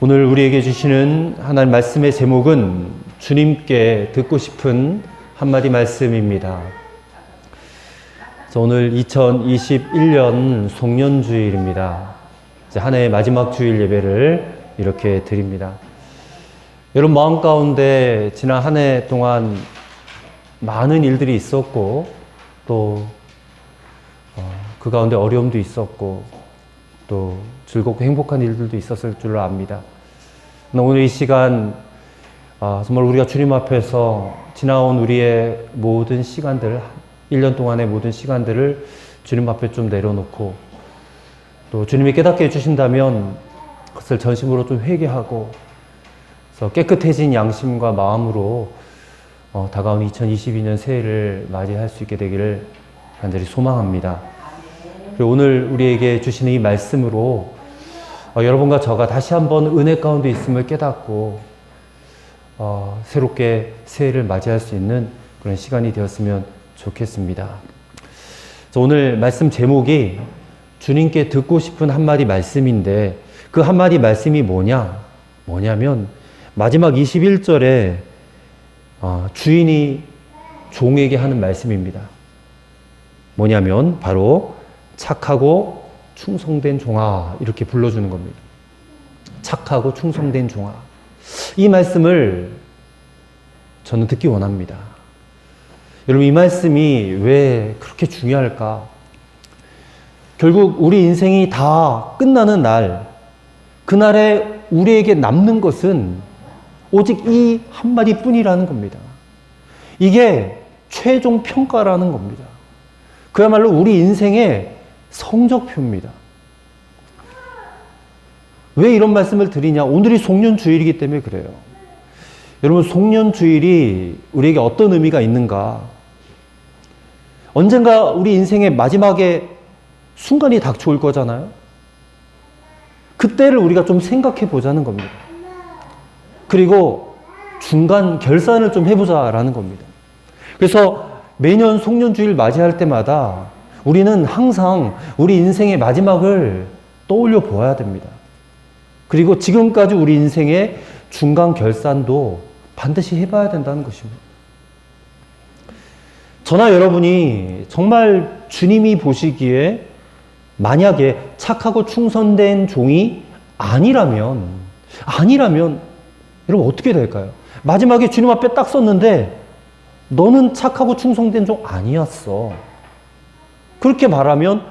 오늘 우리에게 주시는 하나님 말씀의 제목은 주님께 듣고 싶은 한마디 말씀입니다. 오늘 2021년 송년주일입니다. 이제 한 해의 마지막 주일 예배를 이렇게 드립니다. 여러분 마음 가운데 지난 한 해 동안 많은 일들이 있었고 또 그 가운데 어려움도 있었고 또 즐겁고 행복한 일들도 있었을 줄로 압니다. 오늘 이 시간 정말 우리가 주님 앞에서 지나온 우리의 모든 시간들, 1년 동안의 모든 시간들을 주님 앞에 좀 내려놓고 또 주님이 깨닫게 해주신다면 그것을 전심으로 좀 회개하고 그래서 깨끗해진 양심과 마음으로 다가온 2022년 새해를 맞이할 수 있게 되기를 간절히 소망합니다. 그리고 오늘 우리에게 주시는 이 말씀으로 여러분과 저가 다시 한번 은혜 가운데 있음을 깨닫고 새롭게 새해를 맞이할 수 있는 그런 시간이 되었으면 좋겠습니다. 오늘 말씀 제목이 주님께 듣고 싶은 한마디 말씀인데 그 한마디 말씀이 뭐냐면 마지막 21절에 주인이 종에게 하는 말씀입니다. 뭐냐면 바로 착하고 충성된 종아 이렇게 불러주는 겁니다. 착하고 충성된 종아. 이 말씀을 저는 듣기 원합니다. 여러분 이 말씀이 왜 그렇게 중요할까? 결국 우리 인생이 다 끝나는 날, 그날에 우리에게 남는 것은 오직 이 한마디 뿐이라는 겁니다. 이게 최종 평가라는 겁니다. 그야말로 우리 인생의 성적표입니다. 왜 이런 말씀을 드리냐? 오늘이 송년주일이기 때문에 그래요. 여러분 송년주일이 우리에게 어떤 의미가 있는가? 언젠가 우리 인생의 마지막에 순간이 닥쳐올 거잖아요. 그때를 우리가 좀 생각해 보자는 겁니다. 그리고 중간 결산을 좀 해보자라는 겁니다. 그래서 매년 송년주일 맞이할 때마다 우리는 항상 우리 인생의 마지막을 떠올려 보아야 됩니다. 그리고 지금까지 우리 인생의 중간 결산도 반드시 해봐야 된다는 것입니다. 저나 여러분이 정말 주님이 보시기에 만약에 착하고 충성된 종이 아니라면 여러분 어떻게 될까요? 마지막에 주님 앞에 딱 섰는데 너는 착하고 충성된 종 아니었어. 그렇게 말하면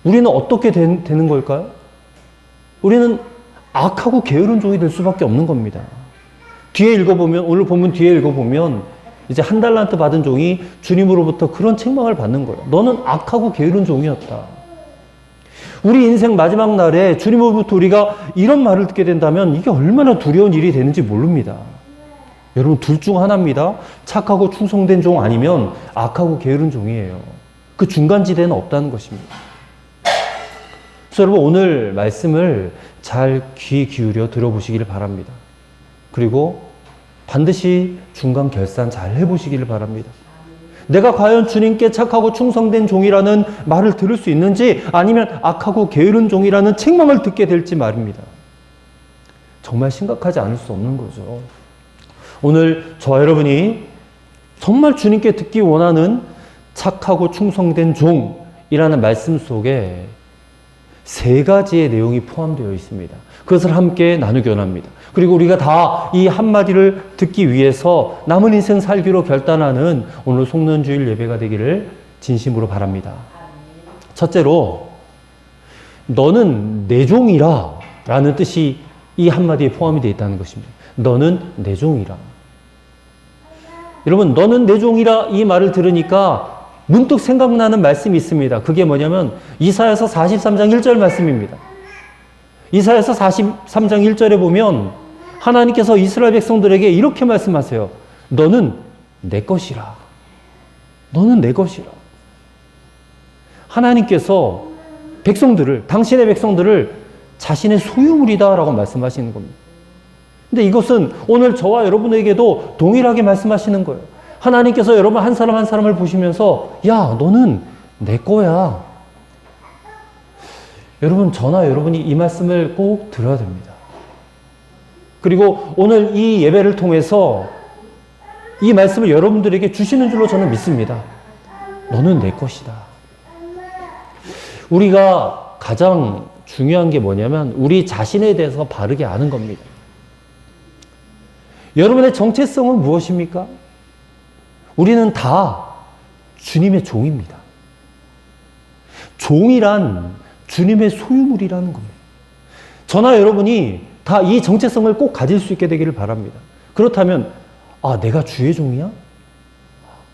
우리는 어떻게 되는 걸까요? 우리는 악하고 게으른 종이 될 수밖에 없는 겁니다. 오늘 본문 뒤에 읽어보면 이제 한 달란트 받은 종이 주님으로부터 그런 책망을 받는 거예요. 너는 악하고 게으른 종이었다. 우리 인생 마지막 날에 주님으로부터 우리가 이런 말을 듣게 된다면 이게 얼마나 두려운 일이 되는지 모릅니다. 여러분 둘 중 하나입니다. 착하고 충성된 종 아니면 악하고 게으른 종이에요. 그 중간지대는 없다는 것입니다. 그래서 여러분 오늘 말씀을 잘 귀 기울여 들어보시기를 바랍니다. 그리고 반드시 중간 결산 잘 해보시기를 바랍니다. 내가 과연 주님께 착하고 충성된 종이라는 말을 들을 수 있는지 아니면 악하고 게으른 종이라는 책망을 듣게 될지 말입니다. 정말 심각하지 않을 수 없는 거죠. 오늘 저와 여러분이 정말 주님께 듣기 원하는 착하고 충성된 종이라는 말씀 속에 세 가지의 내용이 포함되어 있습니다. 그것을 함께 나누기 원합니다. 그리고 우리가 다 이 한마디를 듣기 위해서 남은 인생 살기로 결단하는 오늘 송년주일 예배가 되기를 진심으로 바랍니다. 첫째로 너는 내 종이라 라는 뜻이 이 한마디에 포함이 되어 있다는 것입니다. 너는 내 종이라. 여러분 너는 내 종이라 이 말을 들으니까 문득 생각나는 말씀이 있습니다. 그게 뭐냐면 이사야서 43장 1절 말씀입니다. 이사야서 43장 1절에 보면 하나님께서 이스라엘 백성들에게 이렇게 말씀하세요. 너는 내 것이라. 너는 내 것이라. 하나님께서 당신의 백성들을 자신의 소유물이다 라고 말씀하시는 겁니다. 근데 이것은 오늘 저와 여러분에게도 동일하게 말씀하시는 거예요. 하나님께서 여러분 한 사람 한 사람을 보시면서 야 너는 내 거야. 여러분 저나 여러분이 이 말씀을 꼭 들어야 됩니다. 그리고 오늘 이 예배를 통해서 이 말씀을 여러분들에게 주시는 줄로 저는 믿습니다. 너는 내 것이다. 우리가 가장 중요한 게 뭐냐면 우리 자신에 대해서 바르게 아는 겁니다. 여러분의 정체성은 무엇입니까? 우리는 다 주님의 종입니다. 종이란 주님의 소유물이라는 겁니다. 저나 여러분이 다 이 정체성을 꼭 가질 수 있게 되기를 바랍니다. 그렇다면 아, 내가 주의 종이야?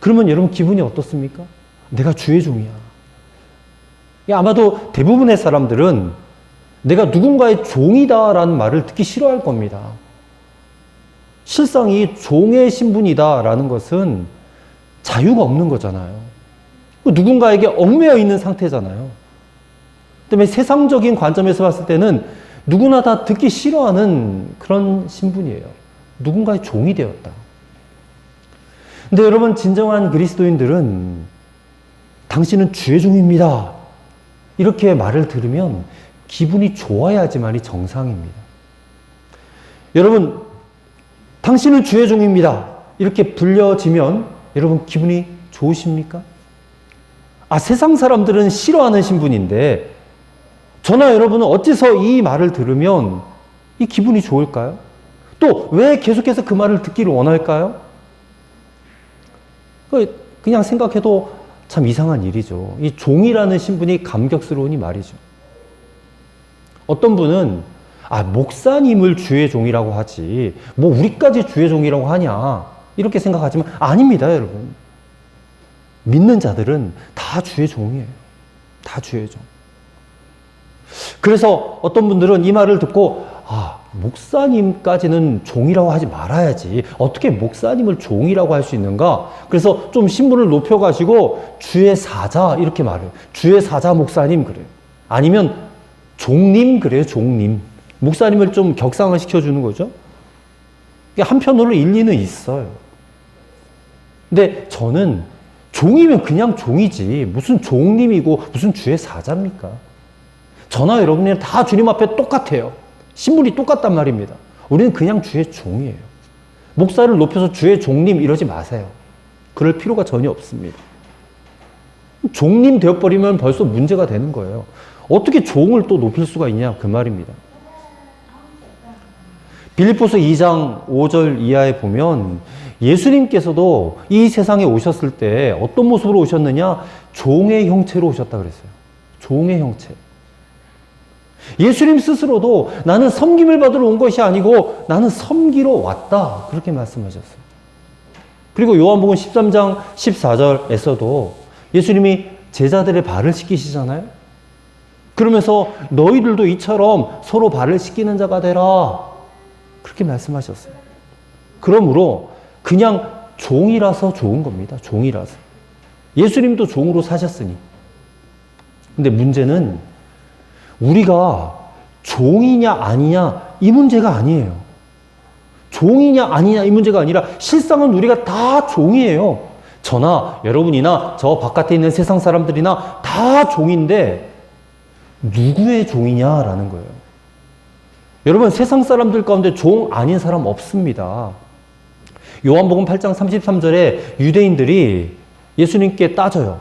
그러면 여러분 기분이 어떻습니까? 내가 주의 종이야. 아마도 대부분의 사람들은 내가 누군가의 종이다라는 말을 듣기 싫어할 겁니다. 실상 이 종의 신분이다라는 것은 자유가 없는 거잖아요. 누군가에게 얽매여 있는 상태잖아요. 때문에 세상적인 관점에서 봤을 때는 누구나 다 듣기 싫어하는 그런 신분이에요. 누군가의 종이 되었다. 근데 여러분, 진정한 그리스도인들은 당신은 주의 종입니다. 이렇게 말을 들으면 기분이 좋아야지만이 정상입니다. 여러분, 당신은 주의 종입니다. 이렇게 불려지면 여러분 기분이 좋으십니까? 아, 세상 사람들은 싫어하는 신분인데 저나 여러분은 어째서 이 말을 들으면 이 기분이 좋을까요? 또 왜 계속해서 그 말을 듣기를 원할까요? 그냥 생각해도 참 이상한 일이죠. 이 종이라는 신분이 감격스러우니 말이죠. 어떤 분은 아, 목사님을 주의 종이라고 하지 뭐 우리까지 주의 종이라고 하냐 이렇게 생각하지만 아닙니다, 여러분. 믿는 자들은 다 주의 종이에요. 다 주의 종. 그래서 어떤 분들은 이 말을 듣고 아, 목사님까지는 종이라고 하지 말아야지. 어떻게 목사님을 종이라고 할 수 있는가? 그래서 좀 신분을 높여가지고 주의 사자 이렇게 말해요. 주의 사자 목사님 그래요. 아니면 종님 그래요. 종님. 목사님을 좀 격상을 시켜주는 거죠. 한편으로 일리는 있어요. 근데 저는 종이면 그냥 종이지 무슨 종님이고 무슨 주의 사자입니까? 저나 여러분이랑 다 주님 앞에 똑같아요. 신분이 똑같단 말입니다. 우리는 그냥 주의 종이에요. 목사를 높여서 주의 종님 이러지 마세요. 그럴 필요가 전혀 없습니다. 종님 되어버리면 벌써 문제가 되는 거예요. 어떻게 종을 또 높일 수가 있냐 그 말입니다. 빌립보서 2장 5절 이하에 보면 예수님께서도 이 세상에 오셨을 때 어떤 모습으로 오셨느냐? 종의 형체로 오셨다 그랬어요. 종의 형체. 예수님 스스로도 나는 섬김을 받으러 온 것이 아니고 나는 섬기러 왔다. 그렇게 말씀하셨어요. 그리고 요한복음 13장 14절에서도 예수님이 제자들의 발을 씻기시잖아요. 그러면서 너희들도 이처럼 서로 발을 씻기는 자가 되라. 그렇게 말씀하셨어요. 그러므로 그냥 종이라서 좋은 겁니다. 종이라서. 예수님도 종으로 사셨으니. 근데 문제는 우리가 종이냐 아니냐 이 문제가 아니에요. 종이냐 아니냐 이 문제가 아니라 실상은 우리가 다 종이에요. 저나 여러분이나 저 바깥에 있는 세상 사람들이나 다 종인데 누구의 종이냐라는 거예요. 여러분, 세상 사람들 가운데 종 아닌 사람 없습니다. 요한복음 8장 33절에 유대인들이 예수님께 따져요.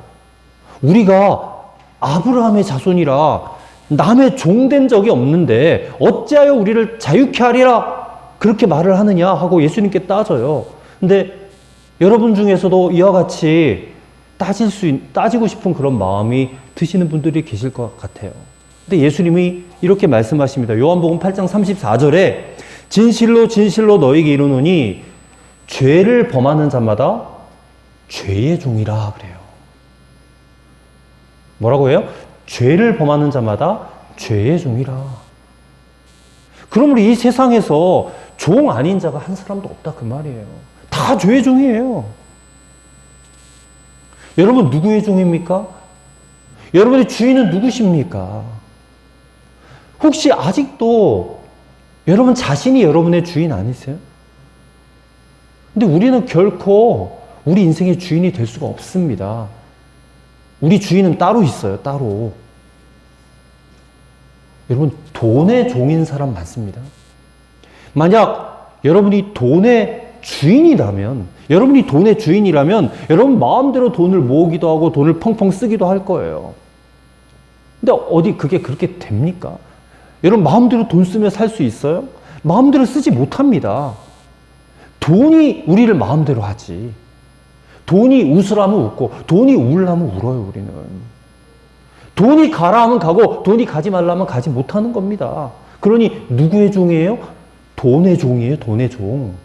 우리가 아브라함의 자손이라 남의 종된 적이 없는데 어찌하여 우리를 자유케 하리라 그렇게 말을 하느냐 하고 예수님께 따져요. 근데 여러분 중에서도 이와 같이 따지고 싶은 그런 마음이 드시는 분들이 계실 것 같아요. 근데 예수님이 이렇게 말씀하십니다. 요한복음 8장 34절에 진실로 진실로 너희에게 이르노니 죄를 범하는 자마다 죄의 종이라 그래요. 뭐라고 해요? 죄를 범하는 자마다 죄의 종이라. 그러므로 이 세상에서 종 아닌 자가 한 사람도 없다 그 말이에요. 다 죄의 종이에요. 여러분 누구의 종입니까? 여러분의 주인은 누구십니까? 혹시 아직도 여러분 자신이 여러분의 주인 아니세요? 근데 우리는 결코 우리 인생의 주인이 될 수가 없습니다. 우리 주인은 따로 있어요, 따로. 여러분, 돈의 종인 사람 많습니다. 만약 여러분이 돈의 주인이라면, 여러분 마음대로 돈을 모으기도 하고 돈을 펑펑 쓰기도 할 거예요. 근데 어디 그게 그렇게 됩니까? 여러분 마음대로 돈 쓰며 살 수 있어요? 마음대로 쓰지 못합니다. 돈이 우리를 마음대로 하지. 돈이 웃으라면 웃고 돈이 울라면 울어요. 우리는. 돈이 가라 하면 가고 돈이 가지 말라면 가지 못하는 겁니다. 그러니 누구의 종이에요? 돈의 종이에요. 돈의 종.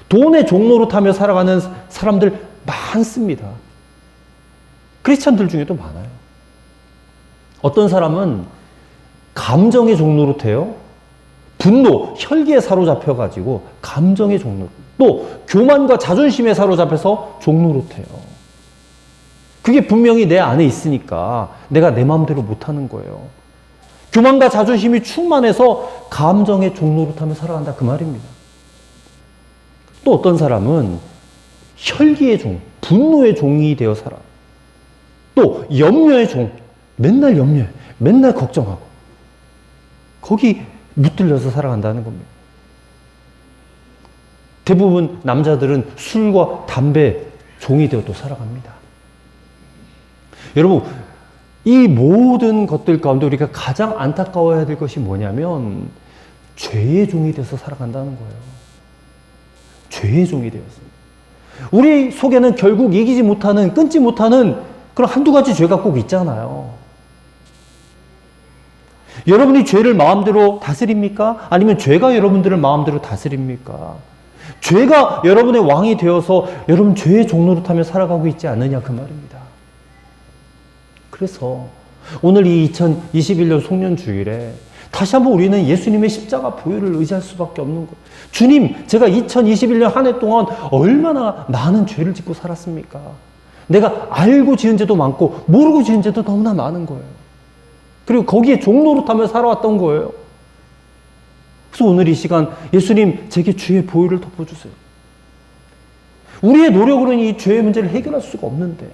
돈의 종로로 타며 살아가는 사람들 많습니다. 크리스찬들 중에도 많아요. 어떤 사람은 감정의 종로로 타요. 분노, 혈기에 사로잡혀가지고 감정의 종로, 또 교만과 자존심에 사로잡혀서 종로로 타요. 그게 분명히 내 안에 있으니까 내가 내 마음대로 못하는 거예요. 교만과 자존심이 충만해서 감정의 종로로 타며 살아간다 그 말입니다. 또 어떤 사람은 혈기의 종, 분노의 종이 되어 살아. 또 염려의 종, 맨날 염려해, 맨날 걱정하고 거기 묻들려서 살아간다는 겁니다. 대부분 남자들은 술과 담배 종이 되어 또 살아갑니다. 여러분, 이 모든 것들 가운데 우리가 가장 안타까워해야 될 것이 뭐냐면 죄의 종이 돼서 살아간다는 거예요. 죄의 종이 되었습니다. 우리 속에는 결국 이기지 못하는, 끊지 못하는 그런 한두 가지 죄가 꼭 있잖아요. 여러분이 죄를 마음대로 다스립니까? 아니면 죄가 여러분들을 마음대로 다스립니까? 죄가 여러분의 왕이 되어서 여러분 죄의 종로로 타며 살아가고 있지 않느냐 그 말입니다. 그래서 오늘 이 2021년 송년주일에 다시 한번 우리는 예수님의 십자가 보혈을 의지할 수밖에 없는 거예요. 주님, 제가 2021년 한 해 동안 얼마나 많은 죄를 짓고 살았습니까? 내가 알고 지은 죄도 많고 모르고 지은 죄도 너무나 많은 거예요. 그리고 거기에 종로로 타며 살아왔던 거예요. 그래서 오늘 이 시간 예수님 제게 주의 보혈을 덮어주세요. 우리의 노력으로는 이 죄의 문제를 해결할 수가 없는데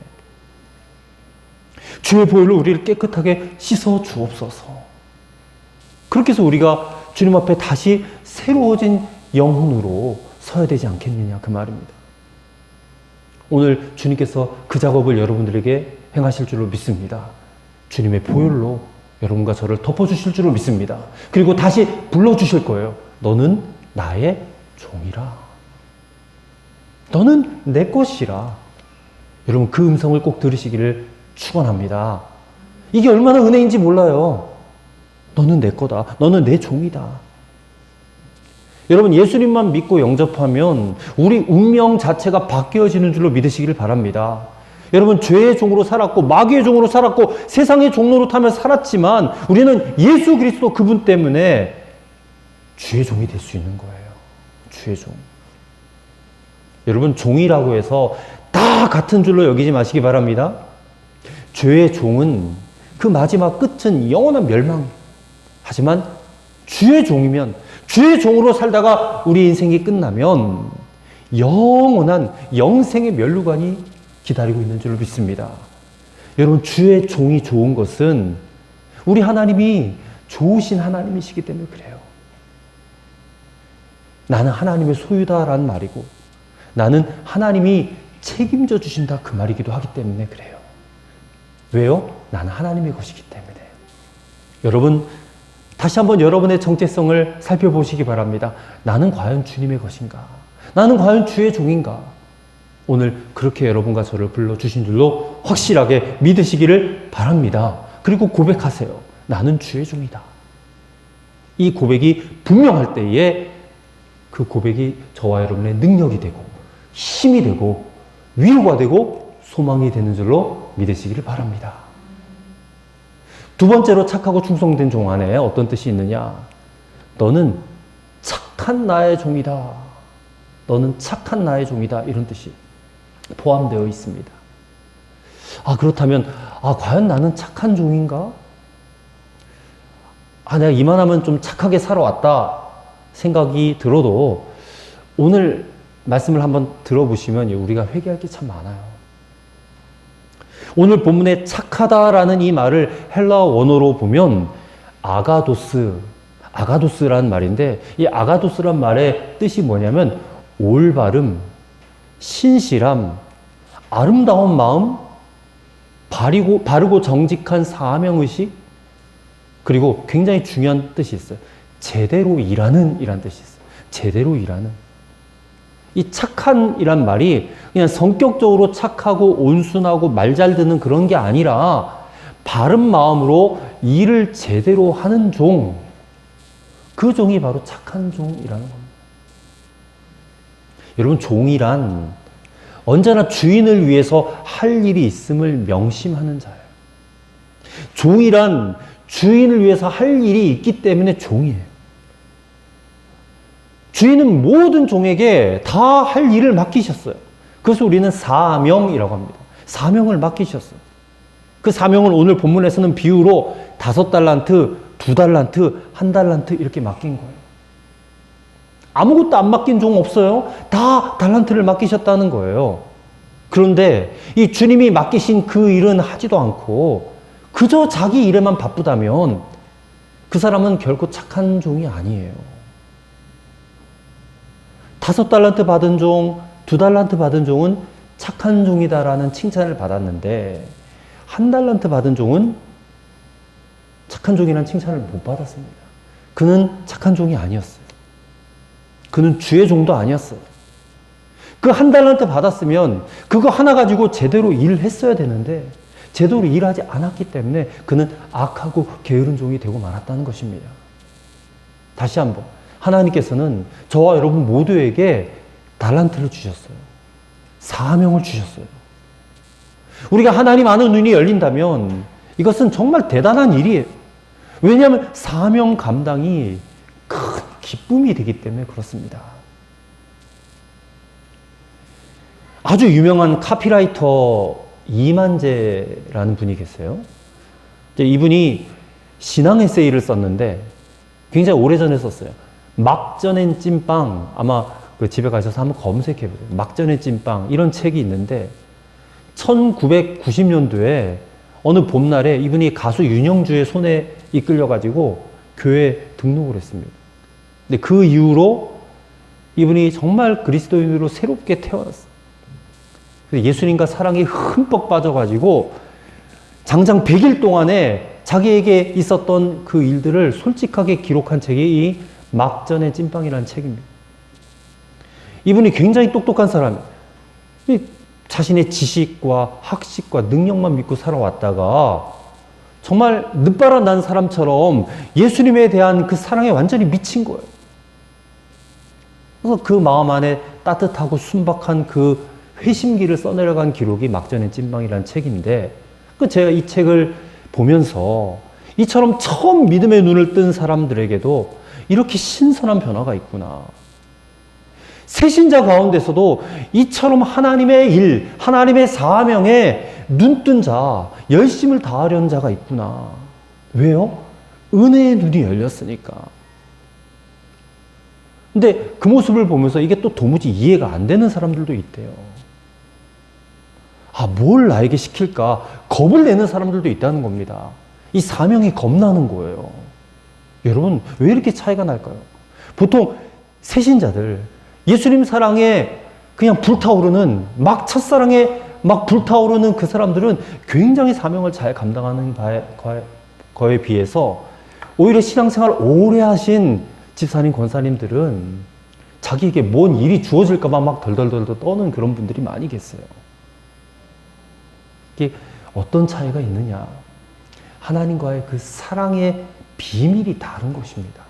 주의 보혈로 우리를 깨끗하게 씻어 주옵소서. 그렇게 해서 우리가 주님 앞에 다시 새로워진 영혼으로 서야 되지 않겠느냐 그 말입니다. 오늘 주님께서 그 작업을 여러분들에게 행하실 줄로 믿습니다. 주님의 보혈로 여러분과 저를 덮어주실 줄로 믿습니다. 그리고 다시 불러주실 거예요. 너는 나의 종이라. 너는 내 것이라. 여러분 그 음성을 꼭 들으시기를 축원합니다. 이게 얼마나 은혜인지 몰라요. 너는 내 거다. 너는 내 종이다. 여러분 예수님만 믿고 영접하면 우리 운명 자체가 바뀌어지는 줄로 믿으시기를 바랍니다. 여러분 죄의 종으로 살았고 마귀의 종으로 살았고 세상의 종로로 타며 살았지만 우리는 예수 그리스도 그분 때문에 주의 종이 될 수 있는 거예요. 주의 종. 여러분 종이라고 해서 다 같은 줄로 여기지 마시기 바랍니다. 죄의 종은 그 마지막 끝은 영원한 멸망. 하지만 주의 종이면 주의 종으로 살다가 우리 인생이 끝나면 영원한 영생의 면류관이 기다리고 있는 줄로 믿습니다. 여러분 주의 종이 좋은 것은 우리 하나님이 좋으신 하나님이시기 때문에 그래요. 나는 하나님의 소유다라는 말이고 나는 하나님이 책임져 주신다 그 말이기도 하기 때문에 그래요. 왜요? 나는 하나님의 것이기 때문에. 여러분 다시 한번 여러분의 정체성을 살펴보시기 바랍니다. 나는 과연 주님의 것인가? 나는 과연 주의 종인가? 오늘 그렇게 여러분과 저를 불러주신 줄로 확실하게 믿으시기를 바랍니다. 그리고 고백하세요. 나는 주의 종이다. 이 고백이 분명할 때에 그 고백이 저와 여러분의 능력이 되고 힘이 되고 위로가 되고 소망이 되는 줄로 믿으시기를 바랍니다. 두 번째로 착하고 충성된 종 안에 어떤 뜻이 있느냐? 너는 착한 나의 종이다. 너는 착한 나의 종이다. 이런 뜻이 포함되어 있습니다. 그렇다면 과연 나는 착한 종인가? 내가 이만하면 좀 착하게 살아왔다 생각이 들어도 오늘 말씀을 한번 들어보시면 우리가 회개할 게 참 많아요. 오늘 본문에 착하다라는 이 말을 헬라어 원어로 보면 아가도스, 아가도스라는 말인데, 이 아가도스란 말의 뜻이 뭐냐면 올바름, 신실함, 아름다운 마음, 바르고 정직한 사명의식, 그리고 굉장히 중요한 뜻이 있어요. 제대로 일하는 이란 뜻이 있어요. 제대로 일하는. 이 착한이란 말이 그냥 성격적으로 착하고 온순하고 말 잘 듣는 그런 게 아니라 바른 마음으로 일을 제대로 하는 종, 그 종이 바로 착한 종이라는 겁니다. 여러분, 종이란 언제나 주인을 위해서 할 일이 있음을 명심하는 자예요. 종이란 주인을 위해서 할 일이 있기 때문에 종이에요. 주인은 모든 종에게 다 할 일을 맡기셨어요. 그래서 우리는 사명이라고 합니다. 사명을 맡기셨어요. 그 사명을 오늘 본문에서는 비유로 5달란트, 2달란트, 1달란트 이렇게 맡긴 거예요. 아무것도 안 맡긴 종 없어요. 다 달란트를 맡기셨다는 거예요. 그런데 이 주님이 맡기신 그 일은 하지도 않고 그저 자기 일에만 바쁘다면 그 사람은 결코 착한 종이 아니에요. 5달란트 받은 종, 2달란트 받은 종은 착한 종이다라는 칭찬을 받았는데 1달란트 받은 종은 착한 종이라는 칭찬을 못 받았습니다. 그는 착한 종이 아니었어요. 그는 주의 종도 아니었어요. 그 1달란트 받았으면 그거 하나 가지고 제대로 일을 했어야 되는데 제대로 일하지 않았기 때문에 그는 악하고 게으른 종이 되고 말았다는 것입니다. 다시 한번, 하나님께서는 저와 여러분 모두에게 달란트를 주셨어요. 사명을 주셨어요. 우리가 하나님 안의 눈이 열린다면 이것은 정말 대단한 일이에요. 왜냐하면 사명 감당이 큰 기쁨이 되기 때문에 그렇습니다. 아주 유명한 카피라이터 이만재라는 분이 계세요. 이분이 신앙 에세이를 썼는데 굉장히 오래전에 썼어요. 막전엔 찐빵, 아마 그 집에 가셔서 한번 검색해 보세요. 막전엔 찐빵, 이런 책이 있는데 1990년도에 어느 봄날에 이분이 가수 윤영주의 손에 이끌려가지고 교회에 등록을 했습니다. 근데 그 이후로 이분이 정말 그리스도인으로 새롭게 태어났어요. 예수님과 사랑에 흠뻑 빠져가지고 장장 100일 동안에 자기에게 있었던 그 일들을 솔직하게 기록한 책이 이 막전의 찐빵이라는 책입니다. 이분이 굉장히 똑똑한 사람이에요. 자신의 지식과 학식과 능력만 믿고 살아왔다가 정말 늦바라 난 사람처럼 예수님에 대한 그 사랑에 완전히 미친 거예요. 그래서 그 마음 안에 따뜻하고 순박한 그 회심기를 써내려간 기록이 막전의 찐빵이라는 책인데, 제가 이 책을 보면서 이처럼 처음 믿음의 눈을 뜬 사람들에게도 이렇게 신선한 변화가 있구나. 새신자 가운데서도 이처럼 하나님의 일, 하나님의 사명에 눈뜬 자, 열심을 다하려는 자가 있구나. 왜요? 은혜의 눈이 열렸으니까. 근데 그 모습을 보면서 이게 또 도무지 이해가 안 되는 사람들도 있대요. 뭘 나에게 시킬까? 겁을 내는 사람들도 있다는 겁니다. 이 사명이 겁나는 거예요. 여러분, 왜 이렇게 차이가 날까요? 보통 새신자들, 예수님 사랑에 그냥 불타오르는, 막 첫사랑에 막 불타오르는 그 사람들은 굉장히 사명을 잘 감당하는 거에 비해서 오히려 신앙생활 오래 하신 집사님, 권사님들은 자기에게 뭔 일이 주어질까봐 막 덜덜덜 떠는 그런 분들이 많이 계세요. 이게 어떤 차이가 있느냐? 하나님과의 그 사랑의 비밀이 다른 것입니다.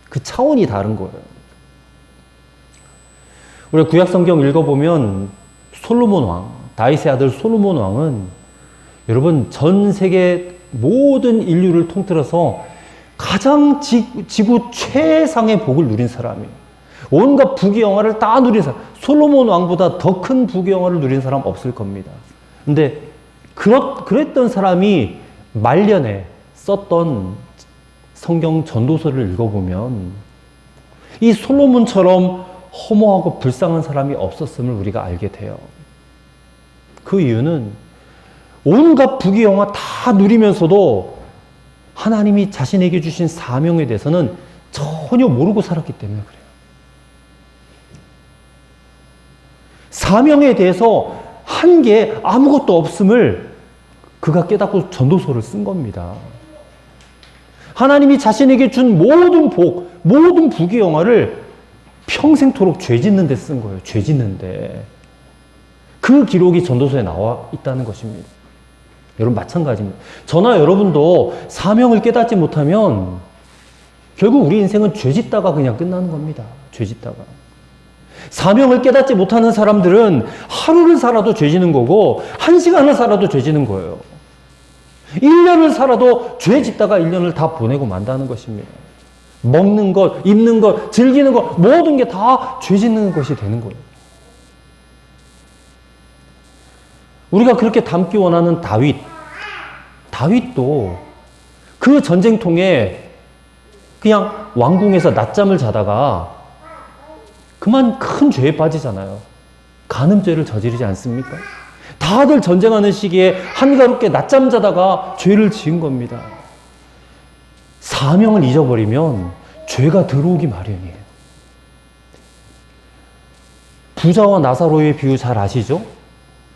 그 차원이 다른 거예요. 우리가 구약성경 읽어보면 솔로몬 왕, 다윗의 아들 솔로몬 왕은 여러분 전 세계 모든 인류를 통틀어서 가장 지구 최상의 복을 누린 사람이에요. 온갖 부귀영화를 다 누린 사람. 솔로몬 왕보다 더 큰 부귀영화를 누린 사람 없을 겁니다. 근데 그랬던 사람이 말년에 썼던 성경 전도서를 읽어보면 이 솔로몬처럼 허무하고 불쌍한 사람이 없었음을 우리가 알게 돼요. 그 이유는 온갖 부귀영화 다 누리면서도 하나님이 자신에게 주신 사명에 대해서는 전혀 전혀 모르고 살았기 때문에 그래요. 사명에 대해서 한 게 아무것도 없음을 그가 깨닫고 전도서를 쓴 겁니다. 하나님이 자신에게 준 모든 복, 모든 부귀 영화를 평생토록 죄 짓는 데 쓴 거예요. 죄 짓는 데. 그 기록이 전도서에 나와 있다는 것입니다. 여러분 마찬가지입니다. 저나 여러분도 사명을 깨닫지 못하면 결국 우리 인생은 죄 짓다가 그냥 끝나는 겁니다. 죄 짓다가. 사명을 깨닫지 못하는 사람들은 하루를 살아도 죄 지는 거고 1시간을 살아도 죄 지는 거예요. 1년을 살아도 죄 짓다가 1년을 다 보내고 만다는 것입니다. 먹는 것, 입는 것, 즐기는 것 모든 게 다 죄 짓는 것이 되는 거예요. 우리가 그렇게 닮기 원하는 다윗도 그 전쟁통에 그냥 왕궁에서 낮잠을 자다가 그만 큰 죄에 빠지잖아요. 간음죄를 저지르지 않습니까? 다들 전쟁하는 시기에 한가롭게 낮잠 자다가 죄를 지은 겁니다. 사명을 잊어버리면 죄가 들어오기 마련이에요. 부자와 나사로의 비유 잘 아시죠?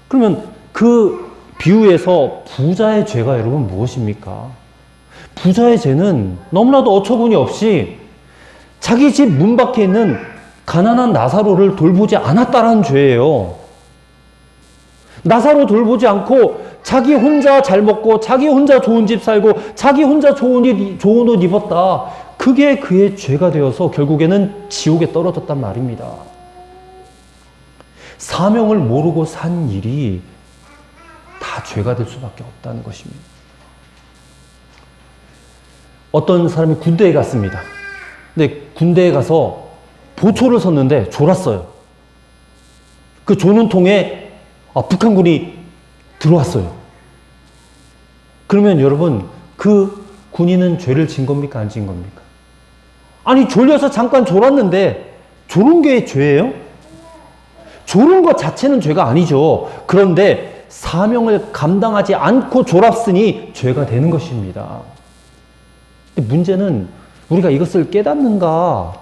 그러면 그 비유에서 부자의 죄가 여러분 무엇입니까? 부자의 죄는 너무나도 어처구니 없이 자기 집 문 밖에 있는 가난한 나사로를 돌보지 않았다라는 죄예요. 나사로 돌보지 않고 자기 혼자 잘 먹고 자기 혼자 좋은 집 살고 자기 혼자 좋은 옷 입었다. 그게 그의 죄가 되어서 결국에는 지옥에 떨어졌단 말입니다. 사명을 모르고 산 일이 다 죄가 될 수밖에 없다는 것입니다. 어떤 사람이 군대에 갔습니다. 근데 군대에 가서 보초를 섰는데 졸았어요. 그 조는 통에 북한군이 들어왔어요. 그러면 여러분 그 군인은 죄를 진 겁니까? 안 진 겁니까? 아니 졸려서 잠깐 졸았는데 졸은 게 죄예요? 졸은 것 자체는 죄가 아니죠. 그런데 사명을 감당하지 않고 졸았으니 죄가 되는 것입니다. 근데 문제는 우리가 이것을 깨닫는가?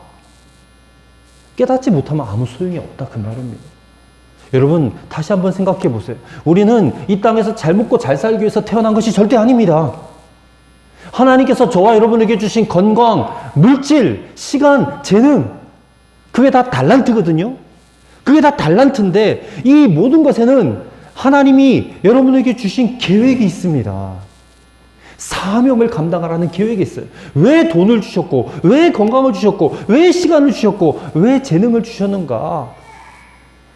깨닫지 못하면 아무 소용이 없다 그 말입니다. 여러분 다시 한번 생각해 보세요. 우리는 이 땅에서 잘 먹고 잘 살기 위해서 태어난 것이 절대 아닙니다. 하나님께서 저와 여러분에게 주신 건강, 물질, 시간, 재능 그게 다 달란트거든요. 그게 다 달란트인데 이 모든 것에는 하나님이 여러분에게 주신 계획이 있습니다. 사명을 감당하라는 계획이 있어요. 왜 돈을 주셨고 왜 건강을 주셨고 왜 시간을 주셨고 왜 재능을 주셨는가?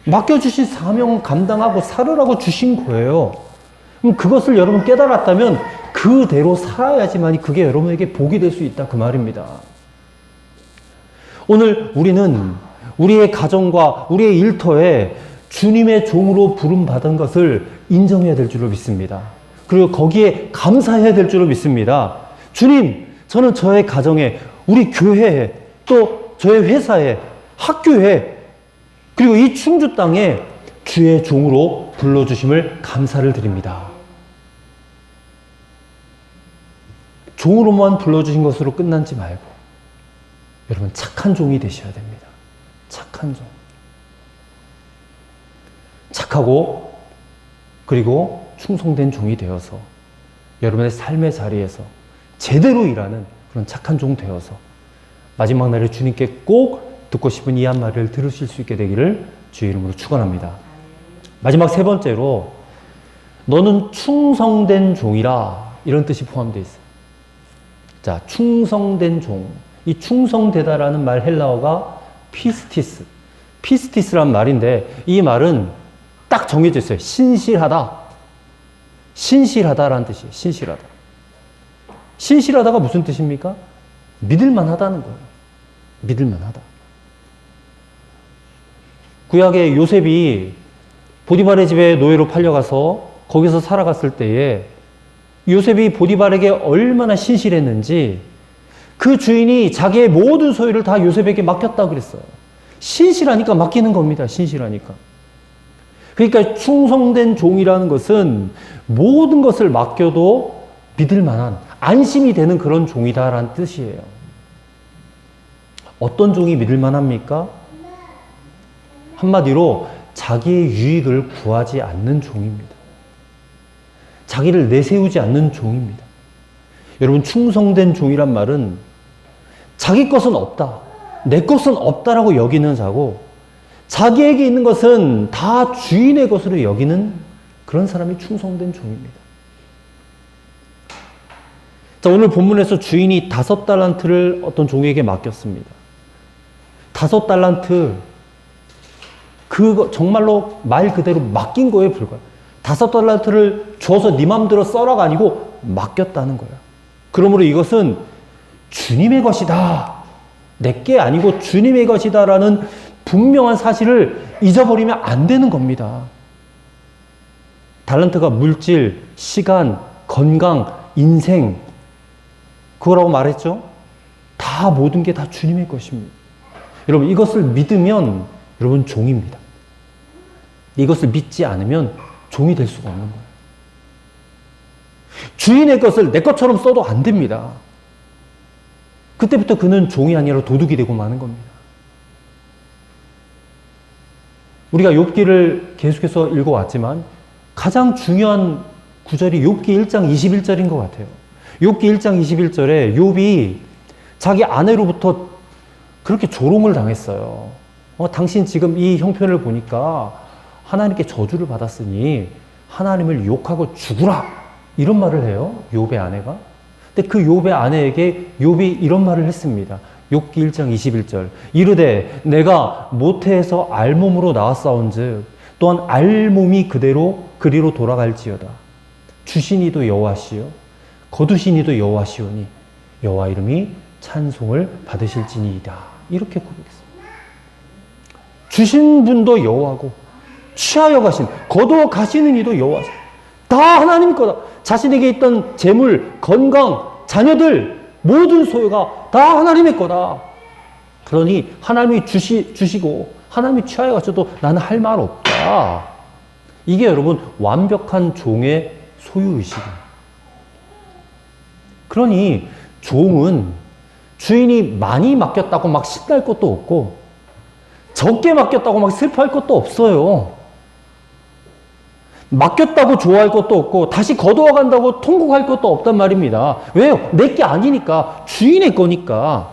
맡겨주신 사명은 감당하고 살으라고 주신 거예요. 그럼 그것을 여러분 깨달았다면 그대로 살아야지만 그게 여러분에게 복이 될 수 있다 그 말입니다. 오늘 우리는 우리의 가정과 우리의 일터에 주님의 종으로 부름받은 것을 인정해야 될 줄로 믿습니다. 그리고 거기에 감사해야 될 줄로 믿습니다. 주님, 저는 저의 가정에, 우리 교회에, 또 저의 회사에, 학교에, 그리고 이 충주 땅에 주의 종으로 불러주심을 감사를 드립니다. 종으로만 불러주신 것으로 끝나지 말고 여러분 착한 종이 되셔야 됩니다. 착한 종. 착하고 그리고 충성된 종이 되어서 여러분의 삶의 자리에서 제대로 일하는 그런 착한 종 되어서 마지막 날에 주님께 꼭 듣고 싶은 이 한마디를 들으실 수 있게 되기를 주의 이름으로 축원합니다. 마지막 세 번째로 너는 충성된 종이라 이런 뜻이 포함되어 있어요. 자, 충성된 종. 이 충성되다라는 말 헬라어가 피스티스. 피스티스란 말인데 이 말은 딱 정해져 있어요. 신실하다. 신실하다라는 뜻이에요. 신실하다. 신실하다가 무슨 뜻입니까? 믿을만하다는 거예요. 믿을만하다. 구약의 요셉이 보디발의 집에 노예로 팔려가서 거기서 살아갔을 때에 요셉이 보디발에게 얼마나 신실했는지 그 주인이 자기의 모든 소유를 다 요셉에게 맡겼다 그랬어요. 신실하니까 맡기는 겁니다. 신실하니까. 그러니까 충성된 종이라는 것은 모든 것을 맡겨도 믿을 만한 안심이 되는 그런 종이다라는 뜻이에요. 어떤 종이 믿을 만합니까? 한마디로 자기의 유익을 구하지 않는 종입니다. 자기를 내세우지 않는 종입니다. 여러분, 충성된 종이란 말은 자기 것은 없다, 내 것은 없다라고 여기는 자고, 자기에게 있는 것은 다 주인의 것으로 여기는 그런 사람이 충성된 종입니다. 자, 오늘 본문에서 주인이 5달란트를 어떤 종에게 맡겼습니다. 5달란트, 그거 정말로 말 그대로 맡긴 거에 불과해요. 5달란트를 줘서 네 맘대로 써라가 아니고 맡겼다는 거예요. 그러므로 이것은 주님의 것이다, 내게 아니고 주님의 것이다라는 분명한 사실을 잊어버리면 안 되는 겁니다. 달란트가 물질, 시간, 건강, 인생, 그거라고 말했죠? 다 모든 게 다 주님의 것입니다. 여러분, 이것을 믿으면 여러분 종입니다. 이것을 믿지 않으면 종이 될 수가 없는 거예요. 주인의 것을 내 것처럼 써도 안 됩니다. 그때부터 그는 종이 아니라 도둑이 되고 마는 겁니다. 우리가 욥기를 계속해서 읽어왔지만 가장 중요한 구절이 욥기 1장 21절인 것 같아요. 욥기 1장 21절에 욥이 자기 아내로부터 그렇게 조롱을 당했어요. 당신 지금 이 형편을 보니까 하나님께 저주를 받았으니 하나님을 욕하고 죽으라, 이런 말을 해요, 욥의 아내가. 근데 그 욥의 아내에게 욥이 이런 말을 했습니다. 욥기 1장 21절. 이르되 내가 모태에서 알몸으로 나왔사온즉 또한 알몸이 그리로 돌아갈지어다. 주시니도 여호와시요 거두시니도 여호와시오니 여호와 이름이 찬송을 받으실지니이다. 이렇게 고백했습니다. 주신 분도 여호와고 취하여 가신, 거두어 가시는 이도 여호와시. 다 하나님 거다. 자신에게 있던 재물, 건강, 자녀들, 모든 소유가 다 하나님의 거다. 그러니 하나님이 주시고 하나님이 취하여 가셔도 나는 할 말 없다. 이게 여러분 완벽한 종의 소유의식입니다. 그러니 종은 주인이 많이 맡겼다고 막 신날 것도 없고 적게 맡겼다고 막 슬퍼할 것도 없어요. 맡겼다고 좋아할 것도 없고 다시 거두어 간다고 통곡할 것도 없단 말입니다. 왜요? 내게 아니니까, 주인의 거니까.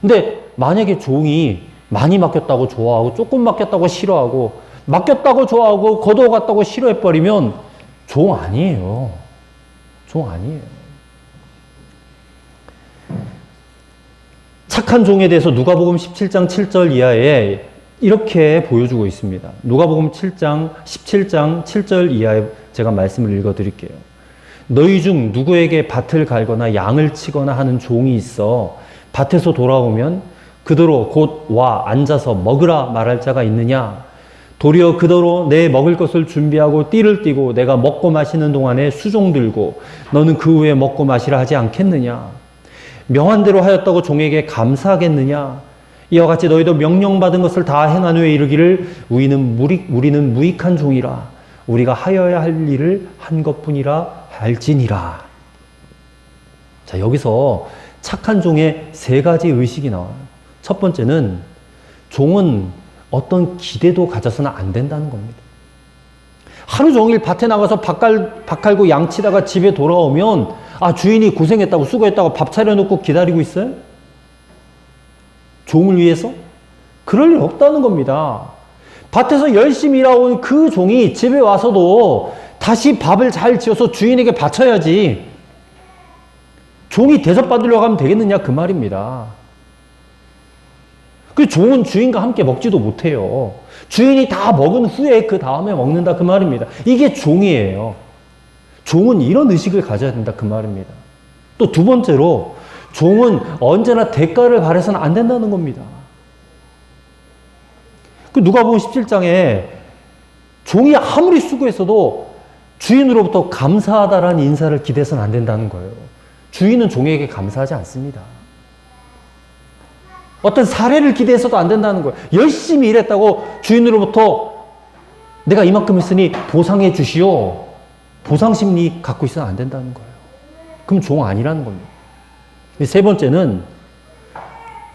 근데 만약에 종이 많이 맡겼다고 좋아하고 조금 맡겼다고 싫어하고 맡겼다고 좋아하고 거두어 갔다고 싫어해버리면 종 아니에요. 종 아니에요. 착한 종에 대해서 누가복음 17장 7절 이하에 이렇게 보여주고 있습니다. 누가복음 17장 7절 이하에 제가 말씀을 읽어드릴게요. 너희 중 누구에게 밭을 갈거나 양을 치거나 하는 종이 있어 밭에서 돌아오면 그대로 곧 와 앉아서 먹으라 말할 자가 있느냐? 도리어 그대로 내 먹을 것을 준비하고 띠를 띠고 내가 먹고 마시는 동안에 수종 들고 너는 그 후에 먹고 마시라 하지 않겠느냐? 명한 대로 하였다고 종에게 감사하겠느냐? 이와 같이 너희도 명령받은 것을 다 행한 후에 이르기를 우리는 무익한 종이라 우리가 하여야 할 일을 한 것뿐이라 할지니라. 자, 여기서 착한 종의 3가지 의식이 나와요. 첫 번째는 종은 어떤 기대도 가져서는 안 된다는 겁니다. 하루 종일 밭에 나가서 밭 갈고 양 치다가 집에 돌아오면 주인이 고생했다고 수고했다고 밥 차려놓고 기다리고 있어요? 종을 위해서? 그럴 일 없다는 겁니다. 밭에서 열심히 일하온 그 종이 집에 와서도 다시 밥을 잘 지어서 주인에게 바쳐야지 종이 대접받으려고 하면 되겠느냐, 그 말입니다. 그 종은 주인과 함께 먹지도 못해요. 주인이 다 먹은 후에 그 다음에 먹는다, 그 말입니다. 이게 종이에요. 종은 이런 의식을 가져야 된다, 그 말입니다. 또 2번째로 종은 언제나 대가를 바라서는 안 된다는 겁니다. 그 누가복음 17장에 종이 아무리 수고했어도 주인으로부터 감사하다라는 인사를 기대해서는 안 된다는 거예요. 주인은 종에게 감사하지 않습니다. 어떤 사례를 기대해서도 안 된다는 거예요. 열심히 일했다고 주인으로부터 내가 이만큼 했으니 보상해 주시오, 보상 심리 갖고 있어는 안 된다는 거예요. 그럼 종 아니라는 겁니다. 3번째는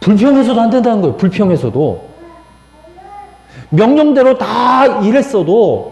불평해서도 안 된다는 거예요. 불평해서도. 명령대로 다 일했어도